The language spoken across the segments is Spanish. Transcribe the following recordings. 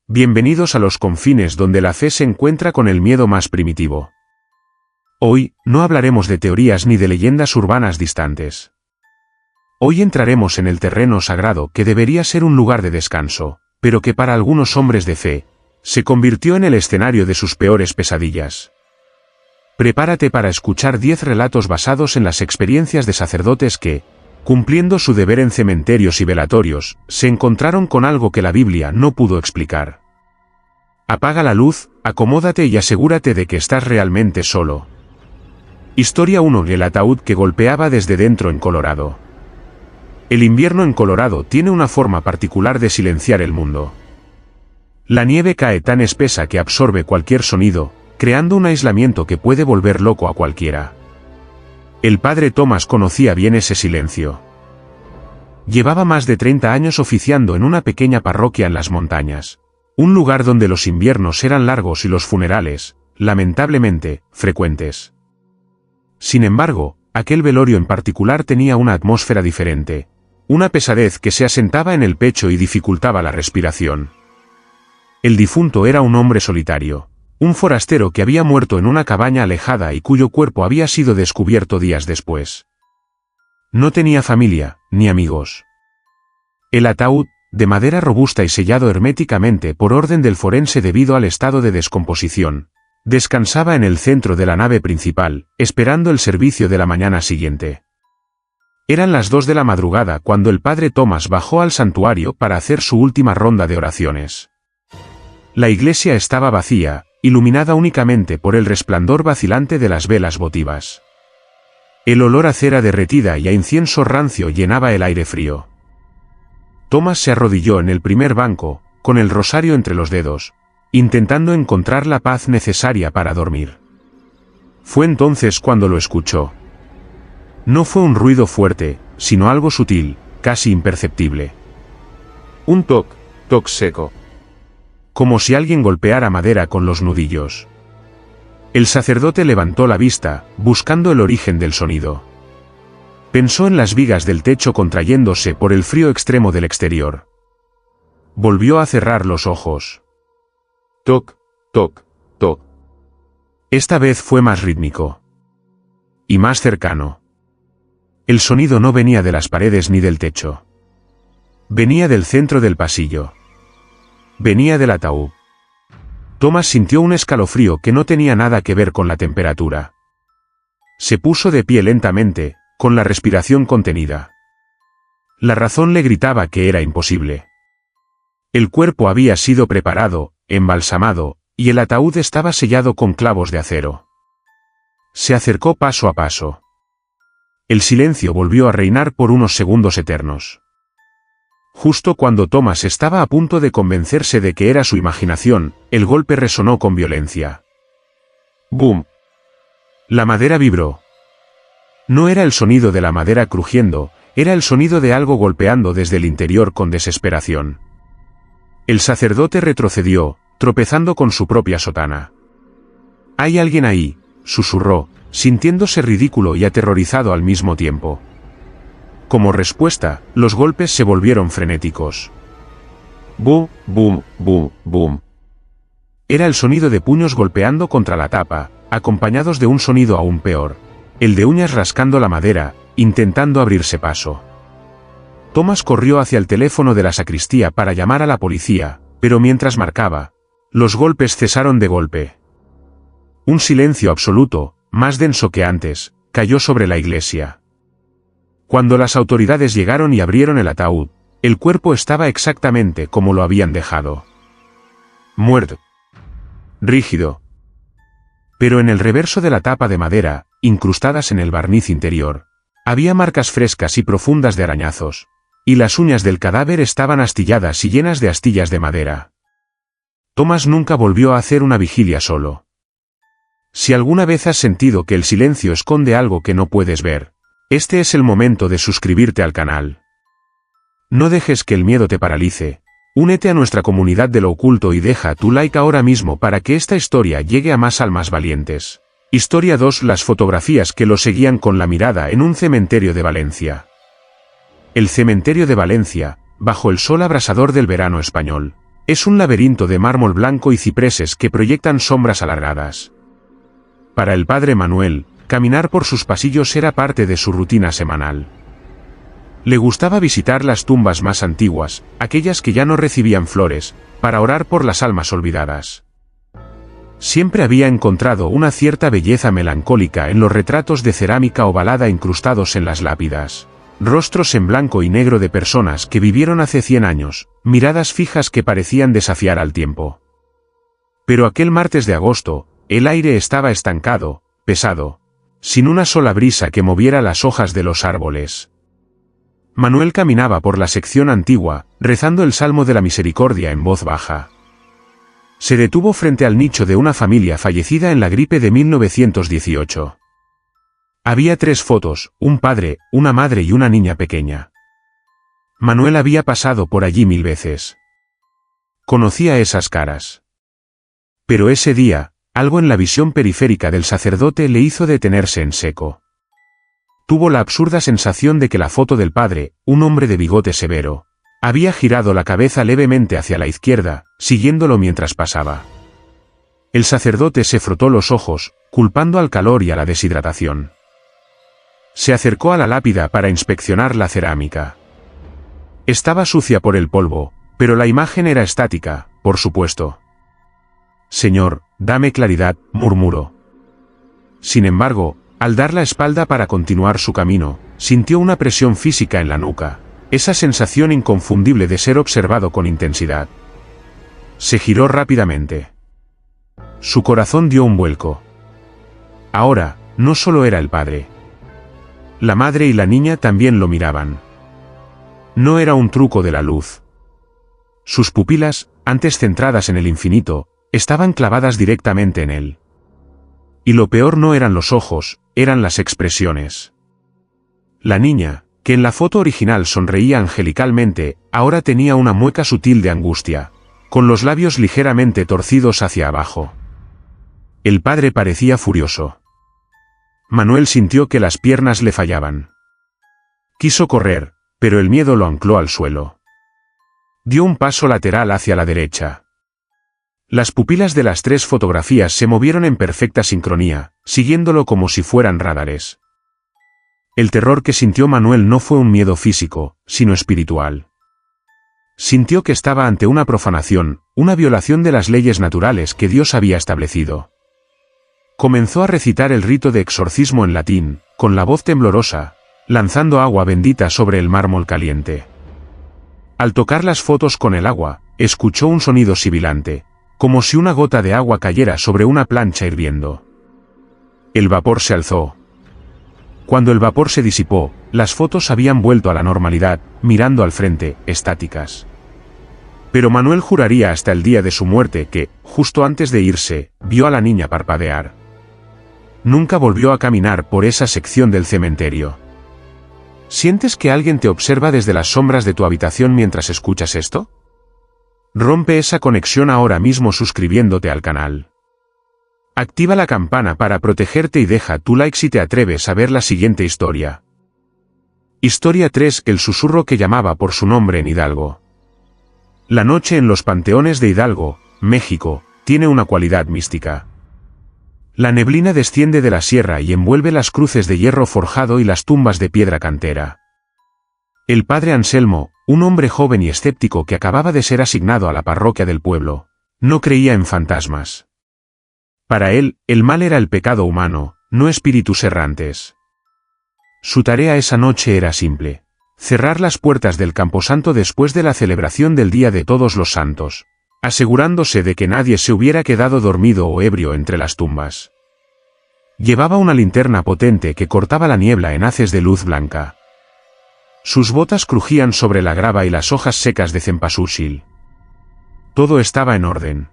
Bienvenidos a los confines donde la fe se encuentra con el miedo más primitivo. Hoy, no hablaremos de teorías ni de leyendas urbanas distantes. Hoy entraremos en el terreno sagrado que debería ser un lugar de descanso, pero que para algunos hombres de fe, se convirtió en el escenario de sus peores pesadillas. Prepárate para escuchar 10 relatos basados en las experiencias de sacerdotes que, cumpliendo su deber en cementerios y velatorios, se encontraron con algo que la Biblia no pudo explicar. Apaga la luz, acomódate y asegúrate de que estás realmente solo. Historia 1. El ataúd que golpeaba desde dentro en Colorado. El invierno en Colorado tiene una forma particular de silenciar el mundo. La nieve cae tan espesa que absorbe cualquier sonido, creando un aislamiento que puede volver loco a cualquiera. El padre Thomas conocía bien ese silencio. Llevaba más de 30 años oficiando en una pequeña parroquia en las montañas, un lugar donde los inviernos eran largos y los funerales, lamentablemente, frecuentes. Sin embargo, aquel velorio en particular tenía una atmósfera diferente, una pesadez que se asentaba en el pecho y dificultaba la respiración. El difunto era un hombre solitario. Un forastero que había muerto en una cabaña alejada y cuyo cuerpo había sido descubierto días después. No tenía familia, ni amigos. El ataúd, de madera robusta y sellado herméticamente por orden del forense debido al estado de descomposición, descansaba en el centro de la nave principal, esperando el servicio de la mañana siguiente. Eran las 2 de la madrugada cuando el padre Thomas bajó al santuario para hacer su última ronda de oraciones. La iglesia estaba vacía, iluminada únicamente por el resplandor vacilante de las velas votivas. El olor a cera derretida y a incienso rancio llenaba el aire frío. Thomas se arrodilló en el primer banco, con el rosario entre los dedos, intentando encontrar la paz necesaria para dormir. Fue entonces cuando lo escuchó. No fue un ruido fuerte, sino algo sutil, casi imperceptible. Un toc seco. Como si alguien golpeara madera con los nudillos. El sacerdote levantó la vista, buscando el origen del sonido. Pensó en las vigas del techo contrayéndose por el frío extremo del exterior. Volvió a cerrar los ojos. Toc, toc, toc. Esta vez fue más rítmico. Y más cercano. El sonido no venía de las paredes ni del techo. Venía del centro del pasillo. Venía del ataúd. Thomas sintió un escalofrío que no tenía nada que ver con la temperatura. Se puso de pie lentamente, con la respiración contenida. La razón le gritaba que era imposible. El cuerpo había sido preparado, embalsamado, y el ataúd estaba sellado con clavos de acero. Se acercó paso a paso. El silencio volvió a reinar por unos segundos eternos. Justo cuando Thomas estaba a punto de convencerse de que era su imaginación, el golpe resonó con violencia. ¡Bum! La madera vibró. No era el sonido de la madera crujiendo, era el sonido de algo golpeando desde el interior con desesperación. El sacerdote retrocedió, tropezando con su propia sotana. «Hay alguien ahí», susurró, sintiéndose ridículo y aterrorizado al mismo tiempo. Como respuesta, los golpes se volvieron frenéticos. Bum, bum, bum, bum. Era el sonido de puños golpeando contra la tapa, acompañados de un sonido aún peor, el de uñas rascando la madera, intentando abrirse paso. Thomas corrió hacia el teléfono de la sacristía para llamar a la policía, pero mientras marcaba, los golpes cesaron de golpe. Un silencio absoluto, más denso que antes, cayó sobre la iglesia. Cuando las autoridades llegaron y abrieron el ataúd, el cuerpo estaba exactamente como lo habían dejado. Muerto. Rígido. Pero en el reverso de la tapa de madera, incrustadas en el barniz interior, había marcas frescas y profundas de arañazos, y las uñas del cadáver estaban astilladas y llenas de astillas de madera. Thomas nunca volvió a hacer una vigilia solo. Si alguna vez has sentido que el silencio esconde algo que no puedes ver, este es el momento de suscribirte al canal. No dejes que el miedo te paralice. Únete a nuestra comunidad de lo oculto y deja tu like ahora mismo para que esta historia llegue a más almas valientes. Historia 2. Las fotografías que lo seguían con la mirada en un cementerio de Valencia. El cementerio de Valencia, bajo el sol abrasador del verano español, Es un laberinto de mármol blanco y cipreses que proyectan sombras alargadas. Para el padre Manuel, caminar por sus pasillos era parte de su rutina semanal. Le gustaba visitar las tumbas más antiguas, aquellas que ya no recibían flores, para orar por las almas olvidadas. Siempre había encontrado una cierta belleza melancólica en los retratos de cerámica ovalada incrustados en las lápidas. Rostros en blanco y negro de personas que vivieron hace 100 años, miradas fijas que parecían desafiar al tiempo. Pero aquel martes de agosto, el aire estaba estancado, pesado, sin una sola brisa que moviera las hojas de los árboles. Manuel caminaba por la sección antigua, rezando el Salmo de la Misericordia en voz baja. Se detuvo frente al nicho de una familia fallecida en la gripe de 1918. Había 3 fotos, un padre, una madre y una niña pequeña. Manuel había pasado por allí 1000 veces. Conocía esas caras. Pero ese día, algo en la visión periférica del sacerdote le hizo detenerse en seco. Tuvo la absurda sensación de que la foto del padre, un hombre de bigote severo, había girado la cabeza levemente hacia la izquierda, siguiéndolo mientras pasaba. El sacerdote se frotó los ojos, culpando al calor y a la deshidratación. Se acercó a la lápida para inspeccionar la cerámica. Estaba sucia por el polvo, pero la imagen era estática, por supuesto. «Señor, dame claridad», murmuró. Sin embargo, al dar la espalda para continuar su camino, sintió una presión física en la nuca, esa sensación inconfundible de ser observado con intensidad. Se giró rápidamente. Su corazón dio un vuelco. Ahora, no solo era el padre. La madre y la niña también lo miraban. No era un truco de la luz. Sus pupilas, antes centradas en el infinito, estaban clavadas directamente en él. Y lo peor no eran los ojos, eran las expresiones. La niña, que en la foto original sonreía angelicalmente, ahora tenía una mueca sutil de angustia, con los labios ligeramente torcidos hacia abajo. El padre parecía furioso. Manuel sintió que las piernas le fallaban. Quiso correr, pero el miedo lo ancló al suelo. Dio un paso lateral hacia la derecha. Las pupilas de las 3 fotografías se movieron en perfecta sincronía, siguiéndolo como si fueran radares. El terror que sintió Manuel no fue un miedo físico, sino espiritual. Sintió que estaba ante una profanación, una violación de las leyes naturales que Dios había establecido. Comenzó a recitar el rito de exorcismo en latín, con la voz temblorosa, lanzando agua bendita sobre el mármol caliente. Al tocar las fotos con el agua, escuchó un sonido sibilante, como si una gota de agua cayera sobre una plancha hirviendo. El vapor se alzó. Cuando el vapor se disipó, las fotos habían vuelto a la normalidad, mirando al frente, estáticas. Pero Manuel juraría hasta el día de su muerte que, justo antes de irse, vio a la niña parpadear. Nunca volvió a caminar por esa sección del cementerio. ¿Sientes que alguien te observa desde las sombras de tu habitación mientras escuchas esto? Rompe esa conexión ahora mismo suscribiéndote al canal. Activa la campana para protegerte y deja tu like si te atreves a ver la siguiente historia. Historia 3: El susurro que llamaba por su nombre en Hidalgo. La noche en los panteones de Hidalgo, México, tiene una cualidad mística. La neblina desciende de la sierra y envuelve las cruces de hierro forjado y las tumbas de piedra cantera. El padre Anselmo, un hombre joven y escéptico que acababa de ser asignado a la parroquia del pueblo, no creía en fantasmas. Para él, el mal era el pecado humano, no espíritus errantes. Su tarea esa noche era simple: cerrar las puertas del camposanto después de la celebración del Día de Todos los Santos, asegurándose de que nadie se hubiera quedado dormido o ebrio entre las tumbas. Llevaba una linterna potente que cortaba la niebla en haces de luz blanca. Sus botas crujían sobre la grava y las hojas secas de cempasúchil. Todo estaba en orden.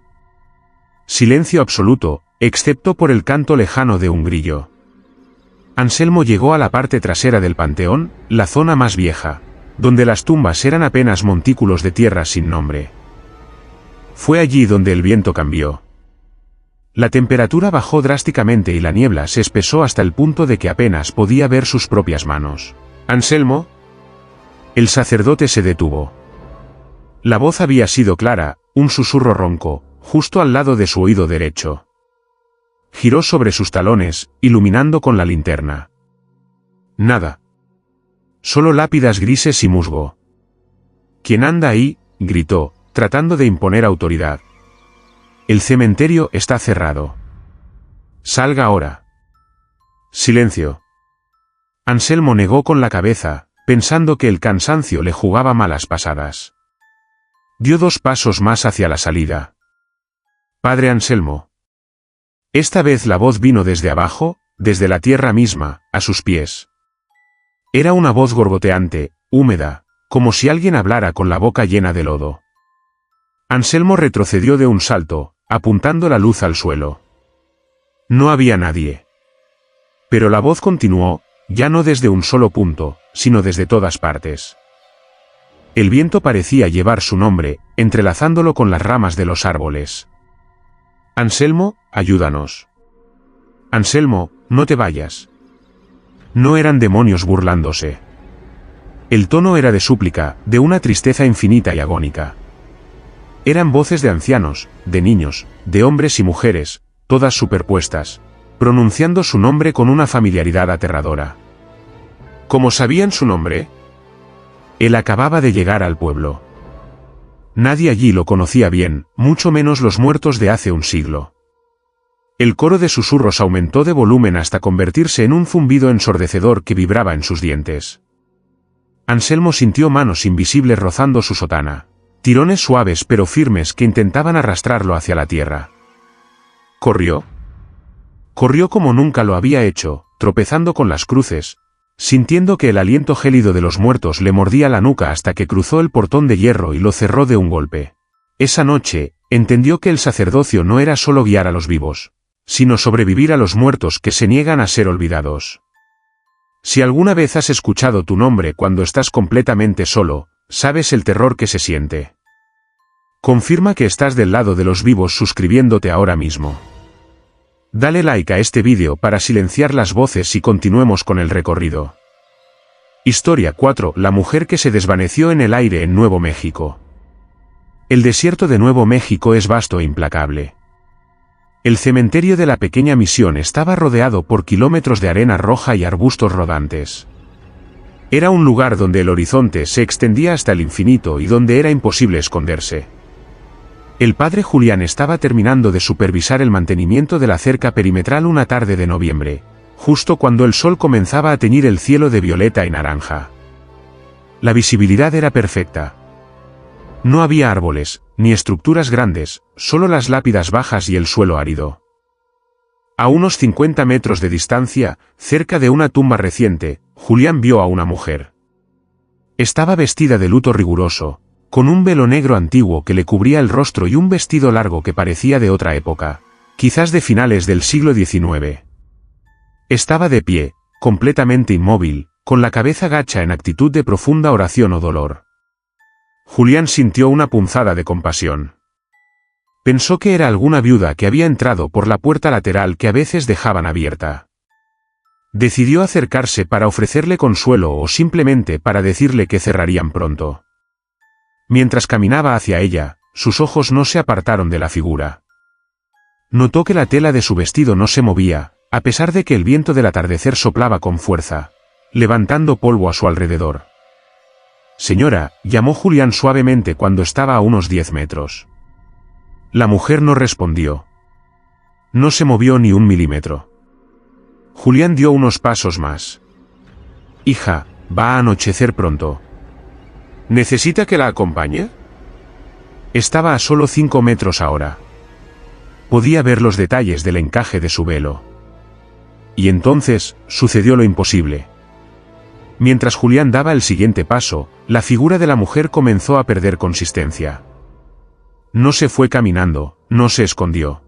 Silencio absoluto, excepto por el canto lejano de un grillo. Anselmo llegó a la parte trasera del panteón, la zona más vieja, donde las tumbas eran apenas montículos de tierra sin nombre. Fue allí donde el viento cambió. La temperatura bajó drásticamente y la niebla se espesó hasta el punto de que apenas podía ver sus propias manos. «¿Anselmo?» El sacerdote se detuvo. La voz había sido clara, un susurro ronco, justo al lado de su oído derecho. Giró sobre sus talones, iluminando con la linterna. Nada. Solo lápidas grises y musgo. ¿Quién anda ahí?, gritó, tratando de imponer autoridad. El cementerio está cerrado. Salga ahora. Silencio. Anselmo negó con la cabeza, pensando que el cansancio le jugaba malas pasadas. Dio 2 pasos más hacia la salida. Padre Anselmo. Esta vez la voz vino desde abajo, desde la tierra misma, a sus pies. Era una voz gorgoteante, húmeda, como si alguien hablara con la boca llena de lodo. Anselmo retrocedió de un salto, apuntando la luz al suelo. No había nadie. Pero la voz continuó, ya no desde un solo punto, sino desde todas partes. El viento parecía llevar su nombre, entrelazándolo con las ramas de los árboles. Anselmo, ayúdanos. Anselmo, no te vayas. No eran demonios burlándose. El tono era de súplica, de una tristeza infinita y agónica. Eran voces de ancianos, de niños, de hombres y mujeres, todas superpuestas, pronunciando su nombre con una familiaridad aterradora. ¿Cómo sabían su nombre? Él acababa de llegar al pueblo. Nadie allí lo conocía bien, mucho menos los muertos de hace un siglo. El coro de susurros aumentó de volumen hasta convertirse en un zumbido ensordecedor que vibraba en sus dientes. Anselmo sintió manos invisibles rozando su sotana, tirones suaves pero firmes que intentaban arrastrarlo hacia la tierra. ¿Corrió? Corrió como nunca lo había hecho, tropezando con las cruces, sintiendo que el aliento gélido de los muertos le mordía la nuca hasta que cruzó el portón de hierro y lo cerró de un golpe. Esa noche, entendió que el sacerdocio no era solo guiar a los vivos, sino sobrevivir a los muertos que se niegan a ser olvidados. Si alguna vez has escuchado tu nombre cuando estás completamente solo, sabes el terror que se siente. Confirma que estás del lado de los vivos suscribiéndote ahora mismo. Dale like a este vídeo para silenciar las voces y continuemos con el recorrido. Historia 4. La mujer que se desvaneció en el aire en Nuevo México. El desierto de Nuevo México es vasto e implacable. El cementerio de la pequeña misión estaba rodeado por kilómetros de arena roja y arbustos rodantes. Era un lugar donde el horizonte se extendía hasta el infinito y donde era imposible esconderse. El padre Julián estaba terminando de supervisar el mantenimiento de la cerca perimetral una tarde de noviembre, justo cuando el sol comenzaba a teñir el cielo de violeta y naranja. La visibilidad era perfecta. No había árboles, ni estructuras grandes, solo las lápidas bajas y el suelo árido. A unos 50 metros de distancia, cerca de una tumba reciente, Julián vio a una mujer. Estaba vestida de luto riguroso, con un velo negro antiguo que le cubría el rostro y un vestido largo que parecía de otra época, quizás de finales del siglo XIX. Estaba de pie, completamente inmóvil, con la cabeza gacha en actitud de profunda oración o dolor. Julián sintió una punzada de compasión. Pensó que era alguna viuda que había entrado por la puerta lateral que a veces dejaban abierta. Decidió acercarse para ofrecerle consuelo o simplemente para decirle que cerrarían pronto. Mientras caminaba hacia ella, sus ojos no se apartaron de la figura. Notó que la tela de su vestido no se movía, a pesar de que el viento del atardecer soplaba con fuerza, levantando polvo a su alrededor. «Señora», llamó Julián suavemente cuando estaba a unos 10 metros. La mujer no respondió. No se movió ni un milímetro. Julián dio unos pasos más. «Hija, va a anochecer pronto. ¿Necesita que la acompañe?» Estaba a solo 5 metros ahora. Podía ver los detalles del encaje de su velo. Y entonces, sucedió lo imposible. Mientras Julián daba el siguiente paso, la figura de la mujer comenzó a perder consistencia. No se fue caminando, no se escondió.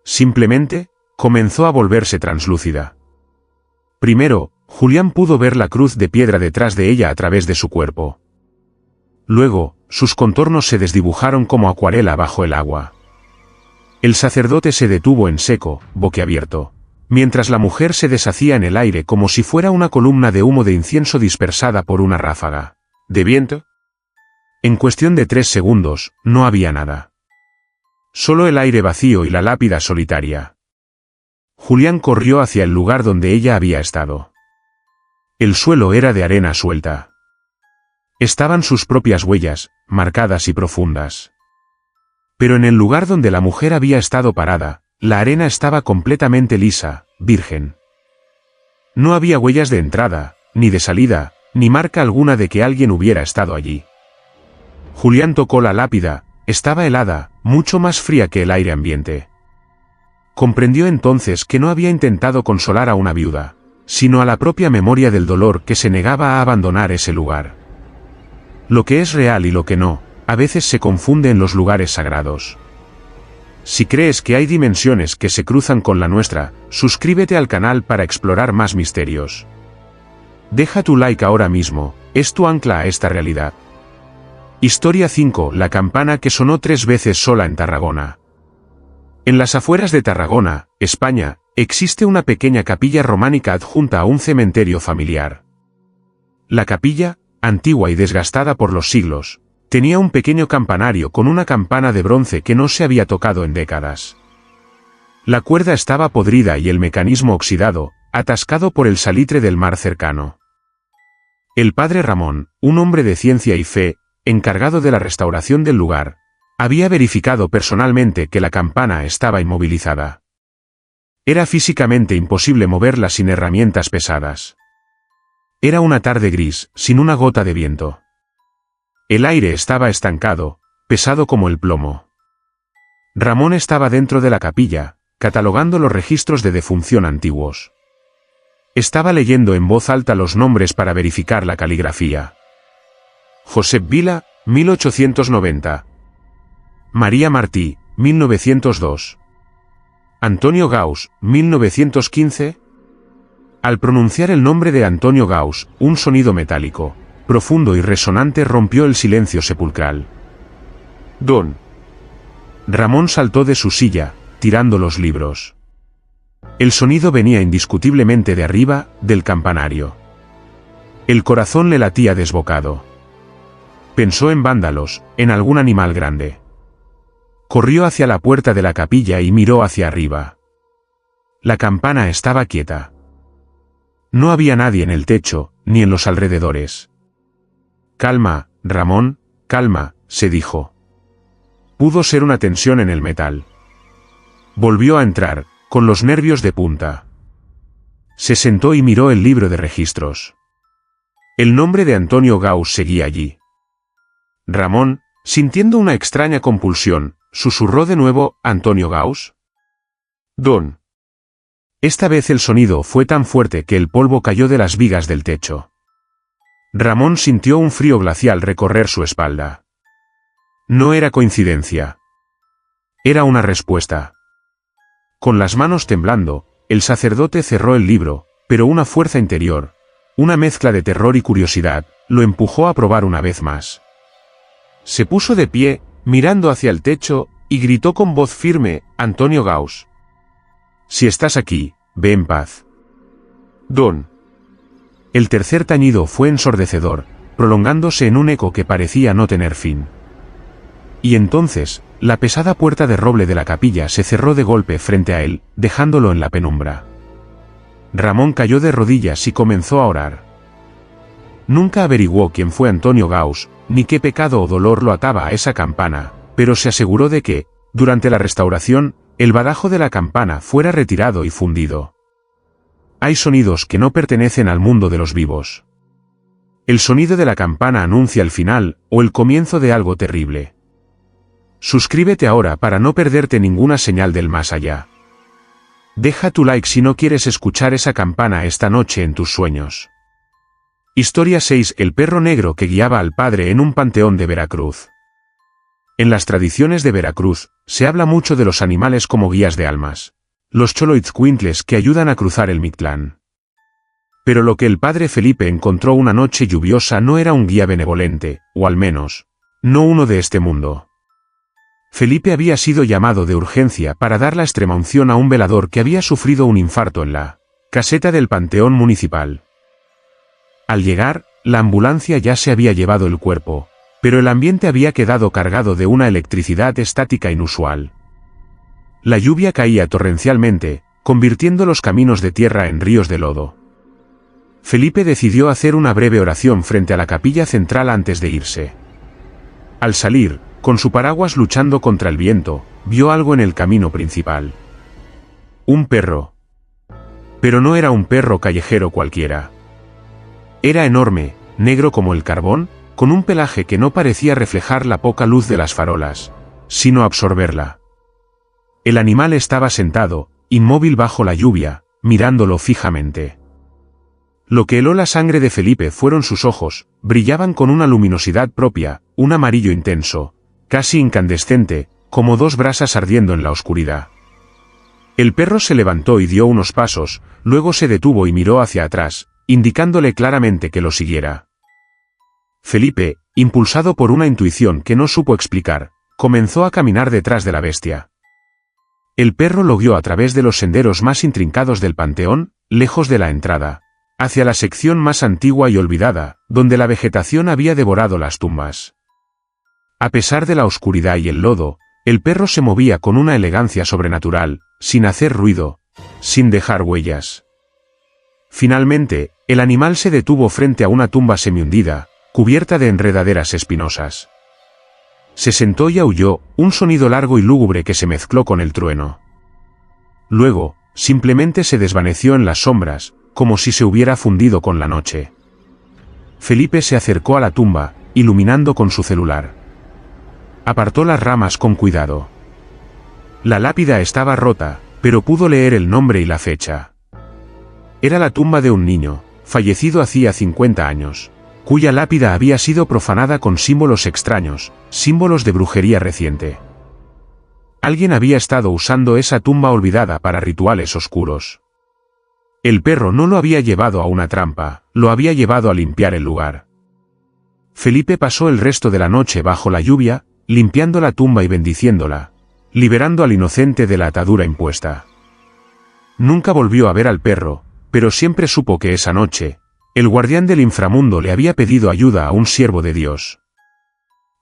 Simplemente, comenzó a volverse translúcida. Primero, Julián pudo ver la cruz de piedra detrás de ella a través de su cuerpo. Luego, sus contornos se desdibujaron como acuarela bajo el agua. El sacerdote se detuvo en seco, boquiabierto, mientras la mujer se deshacía en el aire como si fuera una columna de humo de incienso dispersada por una ráfaga de viento. En cuestión de 3 segundos, no había nada. Solo el aire vacío y la lápida solitaria. Julián corrió hacia el lugar donde ella había estado. El suelo era de arena suelta. Estaban sus propias huellas, marcadas y profundas. Pero en el lugar donde la mujer había estado parada, la arena estaba completamente lisa, virgen. No había huellas de entrada, ni de salida, ni marca alguna de que alguien hubiera estado allí. Julián tocó la lápida, estaba helada, mucho más fría que el aire ambiente. Comprendió entonces que no había intentado consolar a una viuda, sino a la propia memoria del dolor que se negaba a abandonar ese lugar. Lo que es real y lo que no, a veces se confunde en los lugares sagrados. Si crees que hay dimensiones que se cruzan con la nuestra, suscríbete al canal para explorar más misterios. Deja tu like ahora mismo, es tu ancla a esta realidad. Historia 5. La campana que sonó 3 veces sola en Tarragona. En las afueras de Tarragona, España, existe una pequeña capilla románica adjunta a un cementerio familiar. La capilla, antigua y desgastada por los siglos, tenía un pequeño campanario con una campana de bronce que no se había tocado en décadas. La cuerda estaba podrida y el mecanismo oxidado, atascado por el salitre del mar cercano. El padre Ramón, un hombre de ciencia y fe, encargado de la restauración del lugar, había verificado personalmente que la campana estaba inmovilizada. Era físicamente imposible moverla sin herramientas pesadas. Era una tarde gris, sin una gota de viento. El aire estaba estancado, pesado como el plomo. Ramón estaba dentro de la capilla, catalogando los registros de defunción antiguos. Estaba leyendo en voz alta los nombres para verificar la caligrafía. Josep Vila, 1890. María Martí, 1902. Antonio Gauss, 1915. Al pronunciar el nombre de Antonio Gauss, un sonido metálico, profundo y resonante rompió el silencio sepulcral. Don. Ramón saltó de su silla, tirando los libros. El sonido venía indiscutiblemente de arriba, del campanario. El corazón le latía desbocado. Pensó en vándalos, en algún animal grande. Corrió hacia la puerta de la capilla y miró hacia arriba. La campana estaba quieta. No había nadie en el techo, ni en los alrededores. Calma, Ramón, calma, se dijo. Pudo ser una tensión en el metal. Volvió a entrar, con los nervios de punta. Se sentó y miró el libro de registros. El nombre de Antonio Gauss seguía allí. Ramón, sintiendo una extraña compulsión, susurró de nuevo, ¿Antonio Gauss? Don. Esta vez el sonido fue tan fuerte que el polvo cayó de las vigas del techo. Ramón sintió un frío glacial recorrer su espalda. No era coincidencia. Era una respuesta. Con las manos temblando, el sacerdote cerró el libro, pero una fuerza interior, una mezcla de terror y curiosidad, lo empujó a probar una vez más. Se puso de pie, mirando hacia el techo, y gritó con voz firme, Antonio Gauss. Si estás aquí, ve en paz. Don. El tercer tañido fue ensordecedor, prolongándose en un eco que parecía no tener fin. Y entonces, la pesada puerta de roble de la capilla se cerró de golpe frente a él, dejándolo en la penumbra. Ramón cayó de rodillas y comenzó a orar. Nunca averiguó quién fue Antonio Gauss, ni qué pecado o dolor lo ataba a esa campana, pero se aseguró de que, durante la restauración, el badajo de la campana fuera retirado y fundido. Hay sonidos que no pertenecen al mundo de los vivos. El sonido de la campana anuncia el final, o el comienzo de algo terrible. Suscríbete ahora para no perderte ninguna señal del más allá. Deja tu like si no quieres escuchar esa campana esta noche en tus sueños. Historia 6. El perro negro que guiaba al padre en un panteón de Veracruz. En las tradiciones de Veracruz, se habla mucho de los animales como guías de almas. Los Xoloitzcuintles que ayudan a cruzar el Mictlán. Pero lo que el padre Felipe encontró una noche lluviosa no era un guía benevolente, o al menos, no uno de este mundo. Felipe había sido llamado de urgencia para dar la extremaunción a un velador que había sufrido un infarto en la caseta del Panteón Municipal. Al llegar, la ambulancia ya se había llevado el cuerpo, pero el ambiente había quedado cargado de una electricidad estática inusual. La lluvia caía torrencialmente, convirtiendo los caminos de tierra en ríos de lodo. Felipe decidió hacer una breve oración frente a la capilla central antes de irse. Al salir, con su paraguas luchando contra el viento, vio algo en el camino principal. Un perro. Pero no era un perro callejero cualquiera. Era enorme, negro como el carbón, con un pelaje que no parecía reflejar la poca luz de las farolas, sino absorberla. El animal estaba sentado, inmóvil bajo la lluvia, mirándolo fijamente. Lo que heló la sangre de Felipe fueron sus ojos, brillaban con una luminosidad propia, un amarillo intenso, casi incandescente, como dos brasas ardiendo en la oscuridad. El perro se levantó y dio unos pasos, luego se detuvo y miró hacia atrás, indicándole claramente que lo siguiera. Felipe, impulsado por una intuición que no supo explicar, comenzó a caminar detrás de la bestia. El perro lo guió a través de los senderos más intrincados del panteón, lejos de la entrada, hacia la sección más antigua y olvidada, donde la vegetación había devorado las tumbas. A pesar de la oscuridad y el lodo, el perro se movía con una elegancia sobrenatural, sin hacer ruido, sin dejar huellas. Finalmente, el animal se detuvo frente a una tumba semihundida, cubierta de enredaderas espinosas. Se sentó y aulló, un sonido largo y lúgubre que se mezcló con el trueno. Luego, simplemente se desvaneció en las sombras, como si se hubiera fundido con la noche. Felipe se acercó a la tumba, iluminando con su celular. Apartó las ramas con cuidado. La lápida estaba rota, pero pudo leer el nombre y la fecha. Era la tumba de un niño, fallecido hacía 50 años, cuya lápida había sido profanada con símbolos extraños, símbolos de brujería reciente. Alguien había estado usando esa tumba olvidada para rituales oscuros. El perro no lo había llevado a una trampa, lo había llevado a limpiar el lugar. Felipe pasó el resto de la noche bajo la lluvia, limpiando la tumba y bendiciéndola, liberando al inocente de la atadura impuesta. Nunca volvió a ver al perro, pero siempre supo que esa noche, el guardián del inframundo le había pedido ayuda a un siervo de Dios.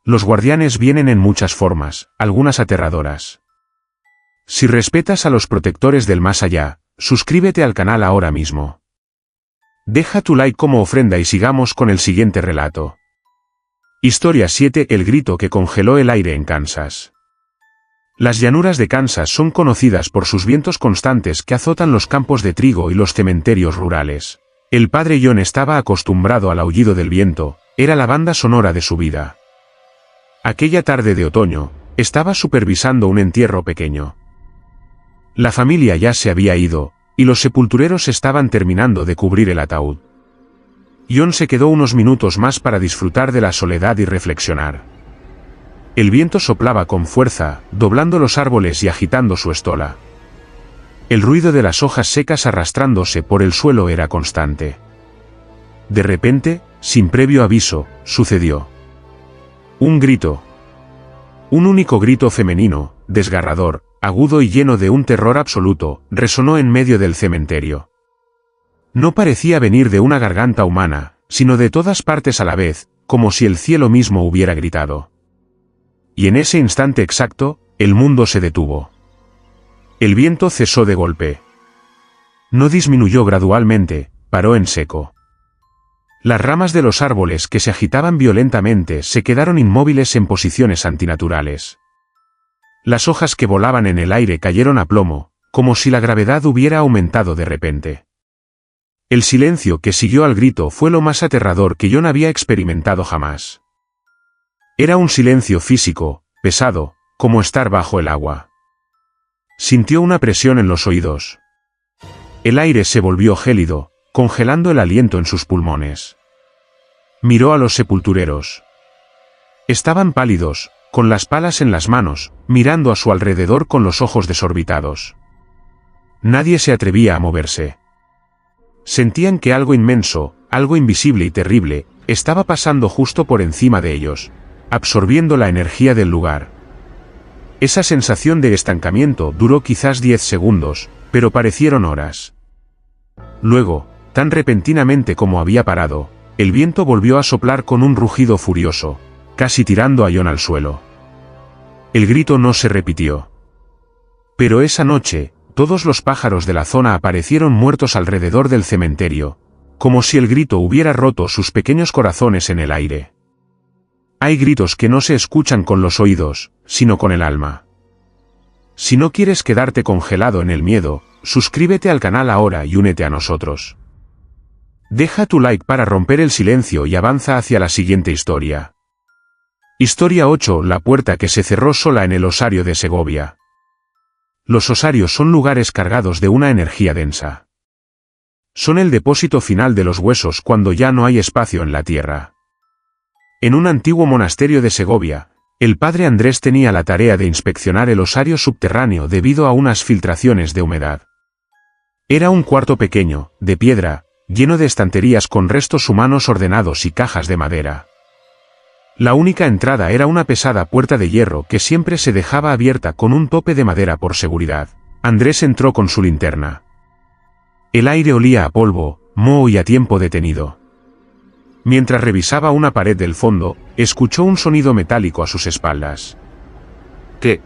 Los guardianes vienen en muchas formas, algunas aterradoras. Si respetas a los protectores del más allá, suscríbete al canal ahora mismo. Deja tu like como ofrenda y sigamos con el siguiente relato. Historia 7: El grito que congeló el aire en Kansas. Las llanuras de Kansas son conocidas por sus vientos constantes que azotan los campos de trigo y los cementerios rurales. El padre John estaba acostumbrado al aullido del viento, era la banda sonora de su vida. Aquella tarde de otoño, estaba supervisando un entierro pequeño. La familia ya se había ido, y los sepultureros estaban terminando de cubrir el ataúd. John se quedó unos minutos más para disfrutar de la soledad y reflexionar. El viento soplaba con fuerza, doblando los árboles y agitando su estola. El ruido de las hojas secas arrastrándose por el suelo era constante. De repente, sin previo aviso, sucedió. Un grito. Un único grito femenino, desgarrador, agudo y lleno de un terror absoluto, resonó en medio del cementerio. No parecía venir de una garganta humana, sino de todas partes a la vez, como si el cielo mismo hubiera gritado. Y en ese instante exacto, el mundo se detuvo. El viento cesó de golpe. No disminuyó gradualmente, paró en seco. Las ramas de los árboles que se agitaban violentamente se quedaron inmóviles en posiciones antinaturales. Las hojas que volaban en el aire cayeron a plomo, como si la gravedad hubiera aumentado de repente. El silencio que siguió al grito fue lo más aterrador que John había experimentado jamás. Era un silencio físico, pesado, como estar bajo el agua. Sintió una presión en los oídos. El aire se volvió gélido, congelando el aliento en sus pulmones. Miró a los sepultureros. Estaban pálidos, con las palas en las manos, mirando a su alrededor con los ojos desorbitados. Nadie se atrevía a moverse. Sentían que algo inmenso, algo invisible y terrible, estaba pasando justo por encima de ellos, absorbiendo la energía del lugar. Esa sensación de estancamiento duró quizás 10 segundos, pero parecieron horas. Luego, tan repentinamente como había parado, el viento volvió a soplar con un rugido furioso, casi tirando a John al suelo. El grito no se repitió. Pero esa noche, todos los pájaros de la zona aparecieron muertos alrededor del cementerio, como si el grito hubiera roto sus pequeños corazones en el aire. Hay gritos que no se escuchan con los oídos, sino con el alma. Si no quieres quedarte congelado en el miedo, suscríbete al canal ahora y únete a nosotros. Deja tu like para romper el silencio y avanza hacia la siguiente historia. Historia 8. La puerta que se cerró sola en el osario de Segovia. Los osarios son lugares cargados de una energía densa. Son el depósito final de los huesos cuando ya no hay espacio en la tierra. En un antiguo monasterio de Segovia, el padre Andrés tenía la tarea de inspeccionar el osario subterráneo debido a unas filtraciones de humedad. Era un cuarto pequeño, de piedra, lleno de estanterías con restos humanos ordenados y cajas de madera. La única entrada era una pesada puerta de hierro que siempre se dejaba abierta con un tope de madera por seguridad. Andrés entró con su linterna. El aire olía a polvo, moho y a tiempo detenido. Mientras revisaba una pared del fondo, escuchó un sonido metálico a sus espaldas. ¿Qué?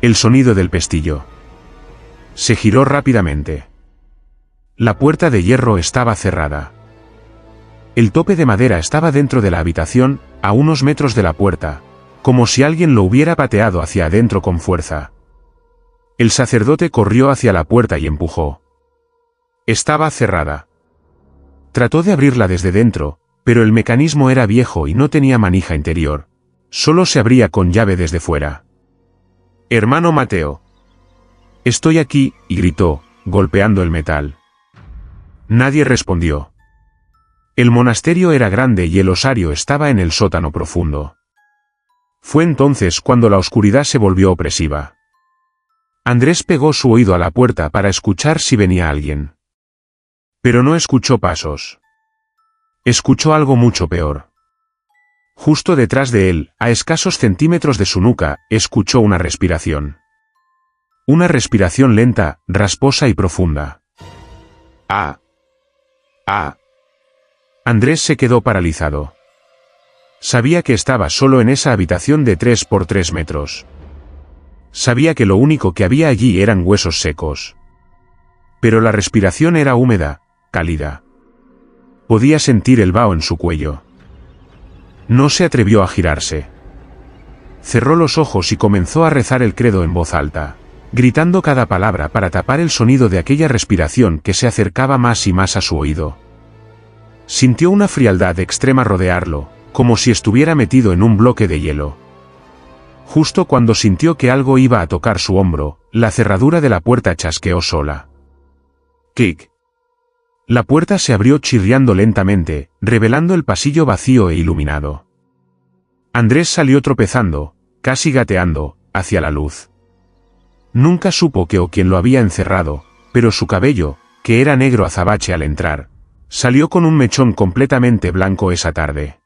El sonido del pestillo. Se giró rápidamente. La puerta de hierro estaba cerrada. El tope de madera estaba dentro de la habitación, a unos metros de la puerta, como si alguien lo hubiera pateado hacia adentro con fuerza. El sacerdote corrió hacia la puerta y empujó. Estaba cerrada. Trató de abrirla desde dentro, pero el mecanismo era viejo y no tenía manija interior. Solo se abría con llave desde fuera. «Hermano Mateo. Estoy aquí», y gritó, golpeando el metal. Nadie respondió. El monasterio era grande y el osario estaba en el sótano profundo. Fue entonces cuando la oscuridad se volvió opresiva. Andrés pegó su oído a la puerta para escuchar si venía alguien. Pero no escuchó pasos. Escuchó algo mucho peor. Justo detrás de él, a escasos centímetros de su nuca, escuchó una respiración. Una respiración lenta, rasposa y profunda. ¡Ah! ¡Ah! Andrés se quedó paralizado. Sabía que estaba solo en esa habitación de 3 por 3 metros. Sabía que lo único que había allí eran huesos secos. Pero la respiración era húmeda, cálida. Podía sentir el vaho en su cuello. No se atrevió a girarse. Cerró los ojos y comenzó a rezar el credo en voz alta, gritando cada palabra para tapar el sonido de aquella respiración que se acercaba más y más a su oído. Sintió una frialdad extrema rodearlo, como si estuviera metido en un bloque de hielo. Justo cuando sintió que algo iba a tocar su hombro, la cerradura de la puerta chasqueó sola. ¡Kick! La puerta se abrió chirriando lentamente, revelando el pasillo vacío e iluminado. Andrés salió tropezando, casi gateando, hacia la luz. Nunca supo qué o quién lo había encerrado, pero su cabello, que era negro azabache al entrar, salió con un mechón completamente blanco esa tarde.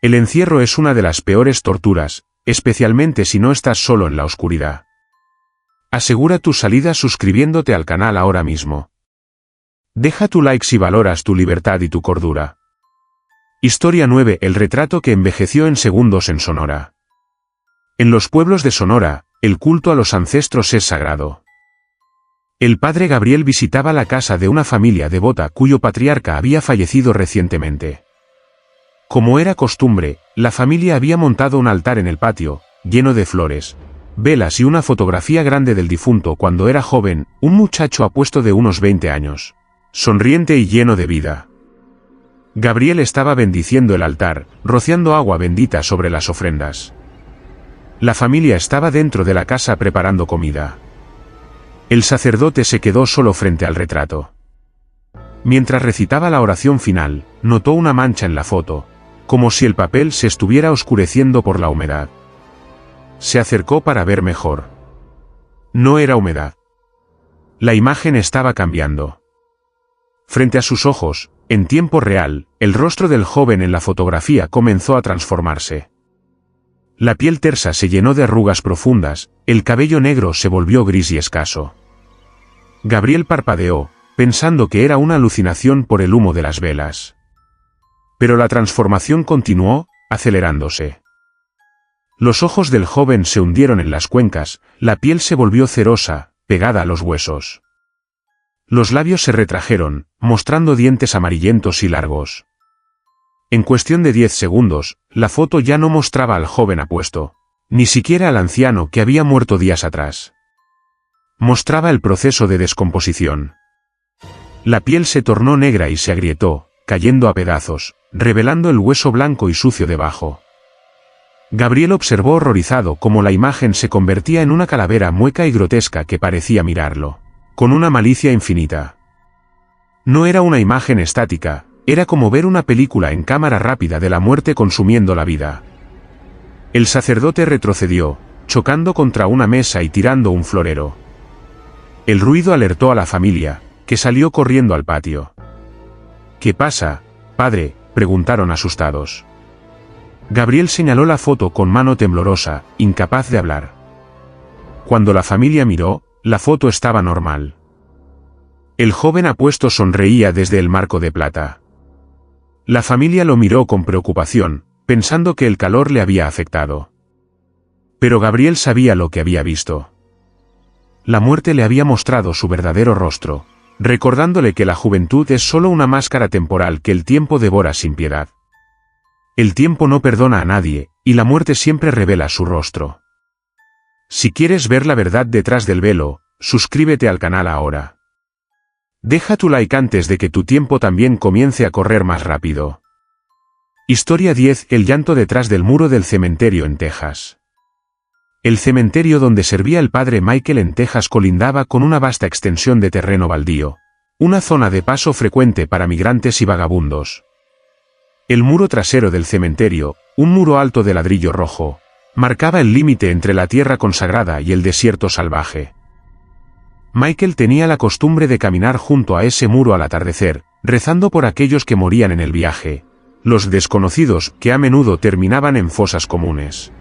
El encierro es una de las peores torturas, especialmente si no estás solo en la oscuridad. Asegura tu salida suscribiéndote al canal ahora mismo. Deja tu like si valoras tu libertad y tu cordura. Historia 9. El retrato que envejeció en segundos en Sonora. En los pueblos de Sonora, el culto a los ancestros es sagrado. El padre Gabriel visitaba la casa de una familia devota cuyo patriarca había fallecido recientemente. Como era costumbre, la familia había montado un altar en el patio, lleno de flores, velas y una fotografía grande del difunto cuando era joven, un muchacho apuesto de unos 20 años, sonriente y lleno de vida. Gabriel estaba bendiciendo el altar, rociando agua bendita sobre las ofrendas. La familia estaba dentro de la casa preparando comida. El sacerdote se quedó solo frente al retrato. Mientras recitaba la oración final, notó una mancha en la foto, como si el papel se estuviera oscureciendo por la humedad. Se acercó para ver mejor. No era humedad. La imagen estaba cambiando. Frente a sus ojos, en tiempo real, el rostro del joven en la fotografía comenzó a transformarse. La piel tersa se llenó de arrugas profundas, el cabello negro se volvió gris y escaso. Gabriel parpadeó, pensando que era una alucinación por el humo de las velas. Pero la transformación continuó, acelerándose. Los ojos del joven se hundieron en las cuencas, la piel se volvió cerosa, pegada a los huesos. Los labios se retrajeron, mostrando dientes amarillentos y largos. En cuestión de 10 segundos, la foto ya no mostraba al joven apuesto, ni siquiera al anciano que había muerto días atrás. Mostraba el proceso de descomposición. La piel se tornó negra y se agrietó, cayendo a pedazos, revelando el hueso blanco y sucio debajo. Gabriel observó horrorizado cómo la imagen se convertía en una calavera mueca y grotesca que parecía mirarlo, con una malicia infinita. No era una imagen estática, era como ver una película en cámara rápida de la muerte consumiendo la vida. El sacerdote retrocedió, chocando contra una mesa y tirando un florero. El ruido alertó a la familia, que salió corriendo al patio. ¿Qué pasa, padre?, preguntaron asustados. Gabriel señaló la foto con mano temblorosa, incapaz de hablar. Cuando la familia miró, la foto estaba normal. El joven apuesto sonreía desde el marco de plata. La familia lo miró con preocupación, pensando que el calor le había afectado. Pero Gabriel sabía lo que había visto. La muerte le había mostrado su verdadero rostro, recordándole que la juventud es solo una máscara temporal que el tiempo devora sin piedad. El tiempo no perdona a nadie, y la muerte siempre revela su rostro. Si quieres ver la verdad detrás del velo, suscríbete al canal ahora. Deja tu like antes de que tu tiempo también comience a correr más rápido. Historia 10. El llanto detrás del muro del cementerio en Texas. El cementerio donde servía el padre Michael en Texas colindaba con una vasta extensión de terreno baldío, una zona de paso frecuente para migrantes y vagabundos. El muro trasero del cementerio, un muro alto de ladrillo rojo, marcaba el límite entre la tierra consagrada y el desierto salvaje. Michael tenía la costumbre de caminar junto a ese muro al atardecer, rezando por aquellos que morían en el viaje, los desconocidos que a menudo terminaban en fosas comunes.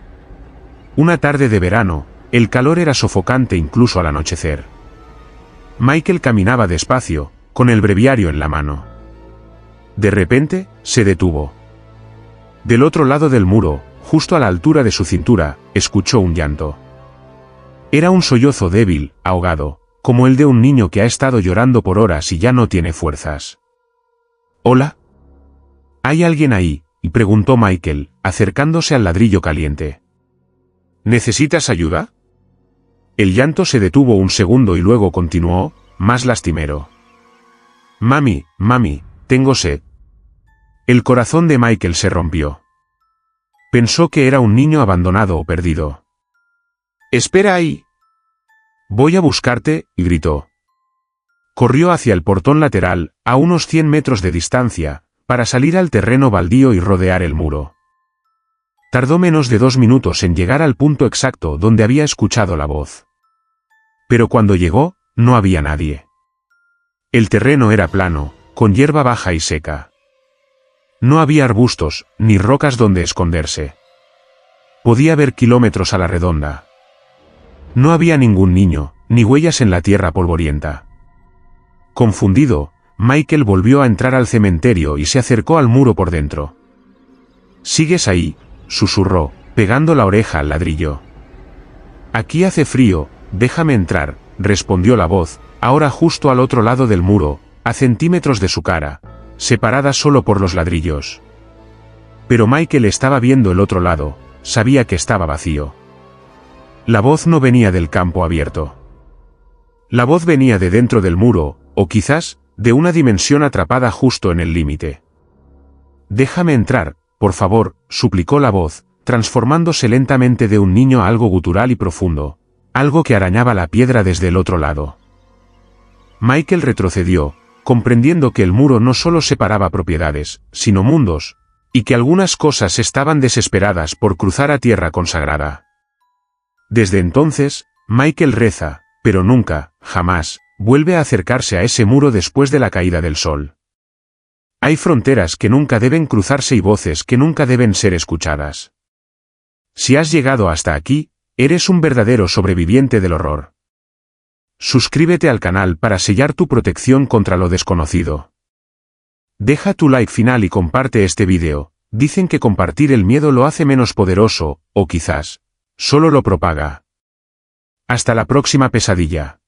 Una tarde de verano, el calor era sofocante incluso al anochecer. Michael caminaba despacio, con el breviario en la mano. De repente, se detuvo. Del otro lado del muro, justo a la altura de su cintura, escuchó un llanto. Era un sollozo débil, ahogado, como el de un niño que ha estado llorando por horas y ya no tiene fuerzas. ¿Hola? ¿Hay alguien ahí?, preguntó Michael, acercándose al ladrillo caliente. ¿Necesitas ayuda? El llanto se detuvo un segundo y luego continuó, más lastimero. Mami, tengo sed. El corazón de Michael se rompió. Pensó que era un niño abandonado o perdido. «Espera ahí. Voy a buscarte», gritó. Corrió hacia el portón lateral, a unos 100 metros de distancia, para salir al terreno baldío y rodear el muro. Tardó menos de 2 minutos en llegar al punto exacto donde había escuchado la voz. Pero cuando llegó, no había nadie. El terreno era plano, con hierba baja y seca. No había arbustos, ni rocas donde esconderse. Podía ver kilómetros a la redonda. No había ningún niño, ni huellas en la tierra polvorienta. Confundido, Michael volvió a entrar al cementerio y se acercó al muro por dentro. «¿Sigues ahí?», susurró, pegando la oreja al ladrillo. «Aquí hace frío, déjame entrar», respondió la voz, ahora justo al otro lado del muro, a centímetros de su cara, separada solo por los ladrillos. Pero Michael estaba viendo el otro lado, sabía que estaba vacío. La voz no venía del campo abierto. La voz venía de dentro del muro, o quizás, de una dimensión atrapada justo en el límite. «Déjame entrar, por favor», suplicó la voz, transformándose lentamente de un niño a algo gutural y profundo, algo que arañaba la piedra desde el otro lado. Michael retrocedió, comprendiendo que el muro no solo separaba propiedades, sino mundos, y que algunas cosas estaban desesperadas por cruzar a tierra consagrada. Desde entonces, Michael reza, pero nunca, jamás, vuelve a acercarse a ese muro después de la caída del sol. Hay fronteras que nunca deben cruzarse y voces que nunca deben ser escuchadas. Si has llegado hasta aquí, eres un verdadero sobreviviente del horror. Suscríbete al canal para sellar tu protección contra lo desconocido. Deja tu like final y comparte este vídeo, Dicen que compartir el miedo lo hace menos poderoso, o quizás, solo lo propaga. Hasta la próxima pesadilla.